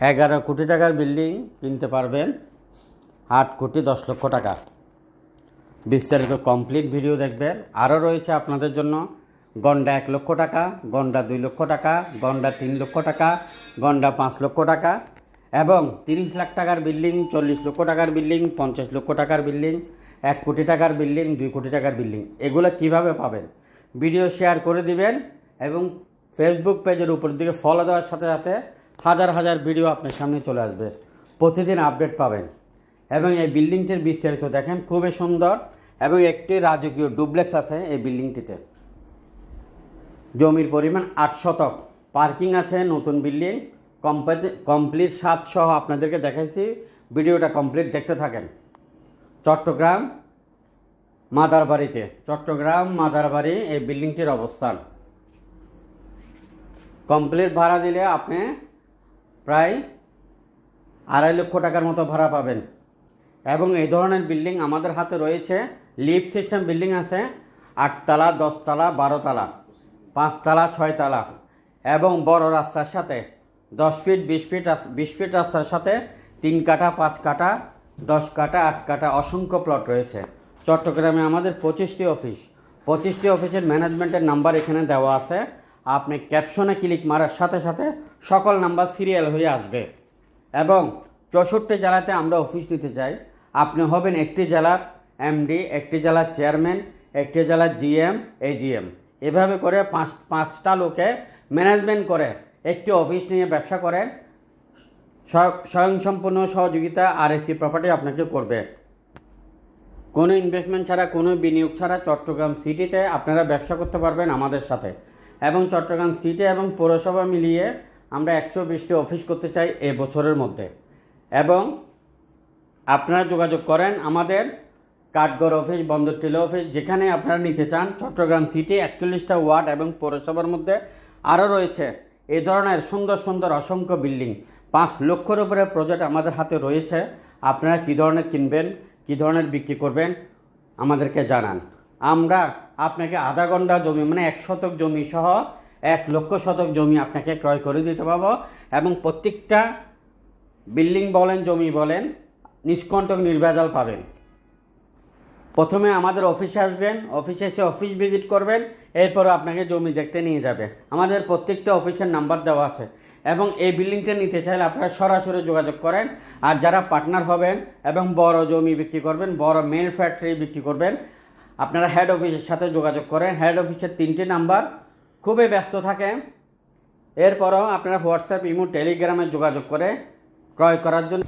11 কোটি টাকার বিল্ডিং কিনতে পারবেন 8 কোটি 10 লক্ষ টাকা। বিস্তারিত কমপ্লিট ভিডিও দেখবেন। আরও রয়েছে আপনাদের জন্য গন্ডা 1 লক্ষ টাকা, গন্ডা 2 লক্ষ টাকা, গন্ডা 3 লক্ষ টাকা, গন্ডা 5 লক্ষ টাকা এবং 30 লাখ টাকার বিল্ডিং, 40 লক্ষ টাকার বিল্ডিং, 50 লক্ষ টাকার বিল্ডিং, 1 কোটি টাকার বিল্ডিং, 2 কোটি টাকার বিল্ডিং। এগুলো কিভাবে পাবেন? ভিডিও শেয়ার করে দিবেন এবং ফেসবুক পেজের উপর দিকে ফলো দেওয়ার সাথে সাথে হাজার হাজার ভিডিও আপনার সামনে চলে আসবে। প্রতিদিন আপডেট পাবেন এবং এই বিল্ডিংটির বিস্তারিত দেখেন, খুবই সুন্দর এবং একটি রাজকীয় ডুপ্লেক্স আছে এই বিল্ডিংটিতে। জমির পরিমাণ 8 শতক, পার্কিং আছে, নতুন বিল্ডিং কমপ্লিট ছাদ সহ আপনাদেরকে দেখাইছি। ভিডিওটা কমপ্লিট দেখতে থাকেন। চট্টগ্রাম মাদারবাড়ি এই বিল্ডিংটির অবস্থান। কমপ্লিট ভাড়া দিলে আপনি প্রায় 2.5 লক্ষ টাকার মতো ভাড়া পাবেন এবং এই ধরনের বিল্ডিং আমাদের হাতে রয়েছে। লিফট সিস্টেম বিল্ডিং আছে 8 তলা, 10 তলা, 12 তলা, 5 তলা, 6 তলা এবং বড় রাস্তার সাথে 10 ফিট 20 ফিট রাস্তার সাথে 3 কাঠা, 5 কাঠা, 10 কাঠা, 8 কাঠা অসংখ্য প্লট রয়েছে। চট্টগ্রামে আমাদের 25টি অফিস। 25টি অফিসের ম্যানেজমেন্টের নাম্বার এখানে দেওয়া আছে। আপনি ক্যাপশনে ক্লিক মারার সাথে সাথে সকল নাম্বার সিরিয়াল হয়ে আসবে এবং 64 জেলাতে আমরা অফিস নিতে চাই। আপনি হবেন একটি জেলার এমডি, একটি জেলার চেয়ারম্যান, একটি জেলার জিএম, এজিএম, এভাবে করে পাঁচটা লোকে ম্যানেজমেন্ট করে একটি অফিস নিয়ে ব্যবসা করেন। স্বয়ংসম্পূর্ণ সহযোগিতা আরএসসি প্রপার্টি আপনাকে করবে। কোনো ইনভেস্টমেন্ট ছাড়া, কোনো বিনিয়োগ ছাড়া চট্টগ্রাম সিটিতে আপনারা ব্যবসা করতে পারবেন আমাদের সাথে। এবং চট্টগ্রাম সিটি এবং পৌরসভা মিলিয়ে আমরা 120টি অফিস করতে চাই এ বছরের মধ্যে। এবং আপনারা যোগাযোগ করেন আমাদের কাঠগড় অফিস, বন্দরটিলা অফিস, যেখানে আপনারা নিতে চান। চট্টগ্রাম সিটি 41টা ওয়ার্ড এবং পৌরসভার মধ্যে আরও রয়েছে এই ধরনের সুন্দর সুন্দর অসংখ্য বিল্ডিং। 5 লক্ষের উপরে প্রজেক্ট আমাদের হাতে রয়েছে। আপনারা কী ধরনের কিনবেন, কী ধরনের বিক্রি করবেন আমাদেরকে জানান। আমরা আপনাকে আধা ঘন্টা জমি, মানে 1 শতক জমি সহ 1 লক্ষ শতক জমি আপনাকে ক্রয় করে দিতে পারবো এবং প্রত্যেকটা বিল্ডিং বলেন, জমি বলেন, নিষ্কণ্টক নির্ভেজাল পাবেন। প্রথমে আমাদের অফিসে আসবেন, অফিসে এসে অফিস ভিজিট করবেন, এরপর আপনাকে জমি দেখতে নিয়ে যাবে। আমাদের প্রত্যেকটা অফিসের নাম্বার দেওয়া আছে এবং এই বিল্ডিংটা নিতে চাইলে আপনারা সরাসরি যোগাযোগ করেন। আর যারা পার্টনার হবেন এবং বড় জমি বিক্রি করবেন, বড় মেল ফ্যাক্টরি বিক্রি করবেন, আপনারা হেড অফিসের সাথে যোগাযোগ করেন। হেড অফিসের 3টি নাম্বার, খুবই ব্যস্ত থাকে। এরপরও আপনারা হোয়াটসঅ্যাপ, ইমো, টেলিগ্রামে যোগাযোগ করে ক্রয় করার জন্য